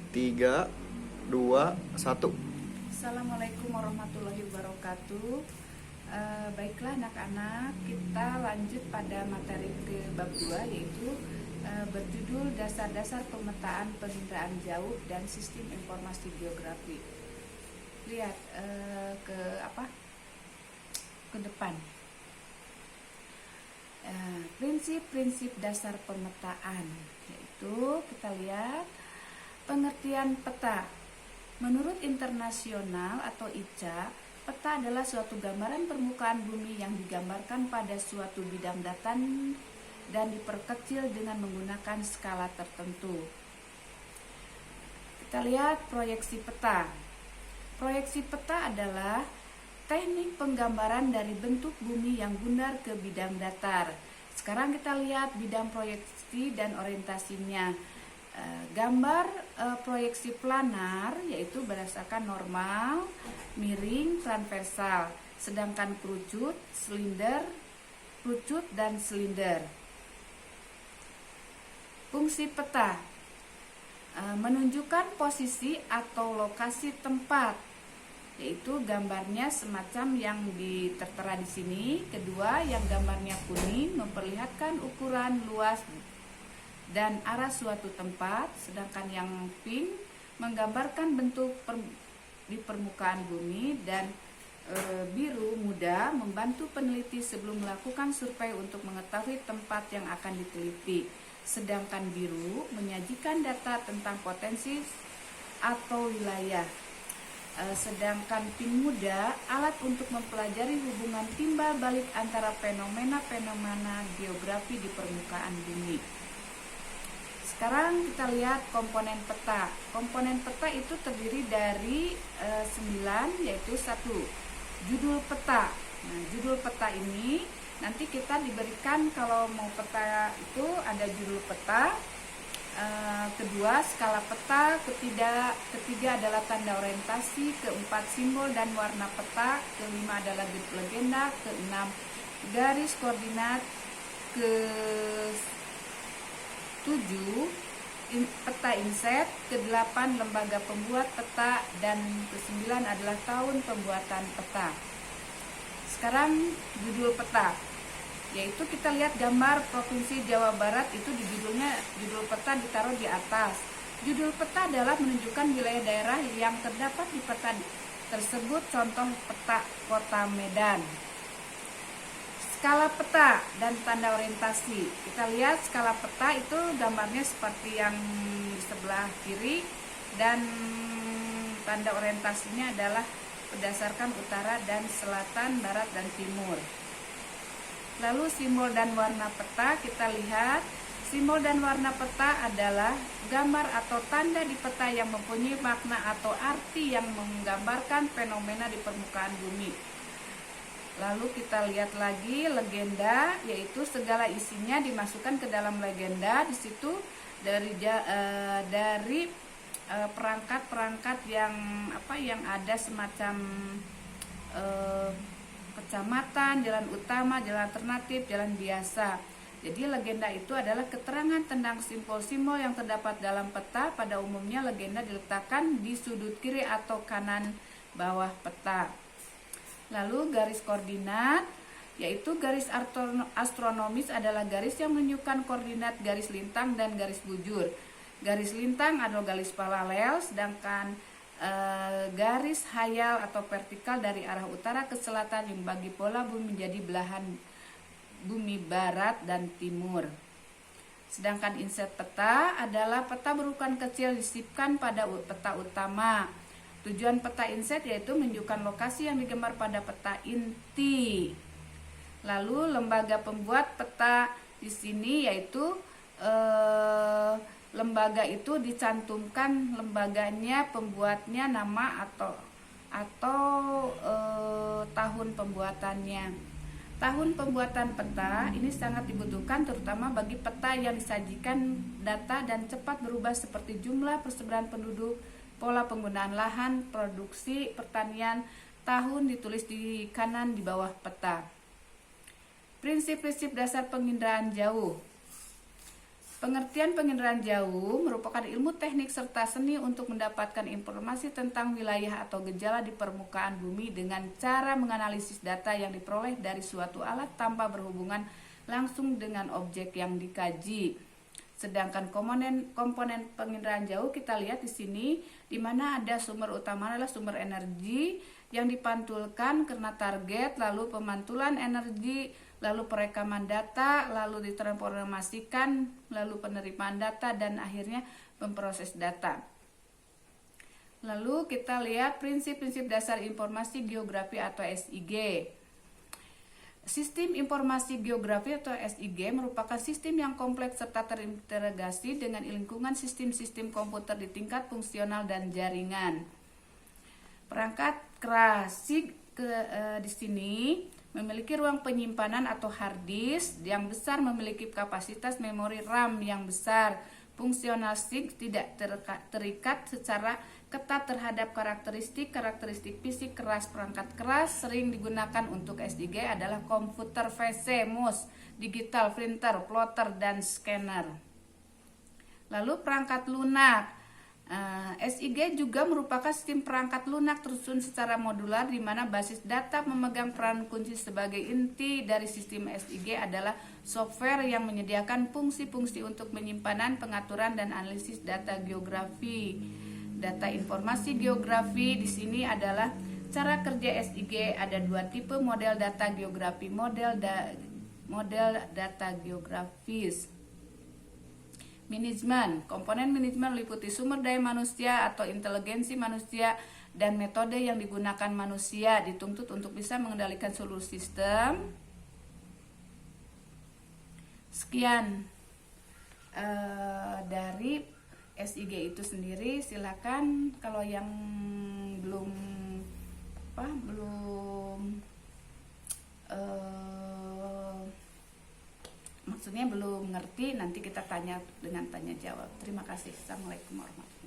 3, 2, 1. Assalamualaikum warahmatullahi wabarakatuh. Baiklah anak-anak, kita lanjut pada materi ke bab 2, yaitu berjudul Dasar-dasar Pemetaan Penginderaan Jauh dan Sistem Informasi Geografi. Lihat ke depan. Prinsip-prinsip dasar pemetaan, yaitu kita lihat pengertian peta. Menurut internasional atau ICA, peta adalah suatu gambaran permukaan bumi yang digambarkan pada suatu bidang data dan diperkecil dengan menggunakan skala tertentu. Kita lihat proyeksi peta. Proyeksi peta adalah teknik penggambaran dari bentuk bumi yang bundar ke bidang datar. Sekarang kita lihat bidang proyeksi dan orientasinya. Gambar proyeksi planar yaitu berdasarkan normal, miring, transversal, sedangkan kerucut, dan silinder. Fungsi peta menunjukkan posisi atau lokasi tempat, yaitu gambarnya semacam yang tertera di sini. Kedua, yang gambarnya kuning memperlihatkan ukuran, luas, dan arah suatu tempat, sedangkan yang pink menggambarkan bentuk di permukaan bumi, dan biru muda membantu peneliti sebelum melakukan survei untuk mengetahui tempat yang akan diteliti, sedangkan biru menyajikan data tentang potensi atau wilayah, sedangkan pink muda alat untuk mempelajari hubungan timbal balik antara fenomena-fenomena geografi di permukaan bumi. Sekarang kita lihat komponen peta. Komponen peta itu terdiri dari 9, yaitu 1. Judul peta. Nah, judul peta ini nanti kita diberikan kalau mau peta itu ada judul peta. Kedua, skala peta. Ketiga adalah tanda orientasi. Keempat, simbol dan warna peta. Kelima adalah legenda. Keenam, garis koordinat. Ke-7, peta inset. Ke-8, lembaga pembuat peta. Dan ke-9 adalah tahun pembuatan peta. Sekarang judul peta, yaitu kita lihat gambar Provinsi Jawa Barat itu di judul peta ditaruh di atas. Judul peta adalah menunjukkan wilayah daerah yang terdapat di peta tersebut, contoh peta Kota Medan. Skala peta dan tanda orientasi. Kita lihat skala peta itu gambarnya seperti yang di sebelah kiri, dan tanda orientasinya adalah berdasarkan utara dan selatan, barat dan timur. Lalu simbol dan warna peta, kita lihat simbol dan warna peta adalah gambar atau tanda di peta yang mempunyai makna atau arti yang menggambarkan fenomena di permukaan bumi. Lalu kita lihat lagi legenda, yaitu segala isinya dimasukkan ke dalam legenda. Di situ dari perangkat-perangkat yang ada semacam kecamatan, jalan utama, jalan alternatif, jalan biasa. Jadi legenda itu adalah keterangan tentang simbol-simbol yang terdapat dalam peta. Pada umumnya legenda diletakkan di sudut kiri atau kanan bawah peta. Lalu garis koordinat, yaitu garis astronomis adalah garis yang menunjukkan koordinat garis lintang dan garis bujur. Garis lintang adalah garis paralel, sedangkan garis hayal atau vertikal dari arah utara ke selatan yang membagi pola bumi menjadi belahan bumi barat dan timur. Sedangkan inset peta adalah peta berukuran kecil disisipkan pada peta utama. Tujuan peta inset yaitu menunjukkan lokasi yang digambar pada peta inti. Lalu lembaga pembuat peta di sini yaitu lembaga itu dicantumkan lembaganya, pembuatnya, nama atau tahun pembuatannya. Tahun pembuatan peta ini sangat dibutuhkan terutama bagi peta yang disajikan data dan cepat berubah seperti jumlah persebaran penduduk, pola penggunaan lahan, produksi, pertanian, tahun ditulis di kanan di bawah peta. Prinsip-prinsip dasar penginderaan jauh. Pengertian penginderaan jauh merupakan ilmu teknik serta seni untuk mendapatkan informasi tentang wilayah atau gejala di permukaan bumi dengan cara menganalisis data yang diperoleh dari suatu alat tanpa berhubungan langsung dengan objek yang dikaji. Sedangkan komponen penginderaan jauh kita lihat di sini, di mana ada sumber utama adalah sumber energi yang dipantulkan karena target, lalu pemantulan energi, lalu perekaman data, lalu ditransformasikan, lalu penerimaan data, dan akhirnya memproses data. Lalu kita lihat prinsip-prinsip dasar informasi geografi atau SIG. Sistem informasi geografi atau SIG merupakan sistem yang kompleks serta terintegrasi dengan lingkungan sistem-sistem komputer di tingkat fungsional dan jaringan. Perangkat keras di sini memiliki ruang penyimpanan atau hard disk yang besar, memiliki kapasitas memori RAM yang besar. Fungsional SIG tidak terikat secara ketat terhadap karakteristik fisik keras. Perangkat keras sering digunakan untuk SIG adalah komputer PC, mouse, digital printer, plotter, dan scanner. Lalu perangkat lunak. SIG juga merupakan sistem perangkat lunak tersusun secara modular di mana basis data memegang peran kunci. Sebagai inti dari sistem SIG adalah software yang menyediakan fungsi-fungsi untuk penyimpanan, pengaturan, dan analisis data geografi. Data informasi geografi di sini adalah cara kerja SIG. Ada dua tipe model data geografi, model data geografis. Manajemen. Komponen manajemen meliputi sumber daya manusia atau inteligensi manusia dan metode yang digunakan manusia dituntut untuk bisa mengendalikan seluruh sistem. Sekian dari SIG itu sendiri. Silakan kalau yang belum maksudnya belum ngerti, nanti kita tanya dengan tanya jawab. Terima kasih. Assalamualaikum warahmatullahi wabarakatuh.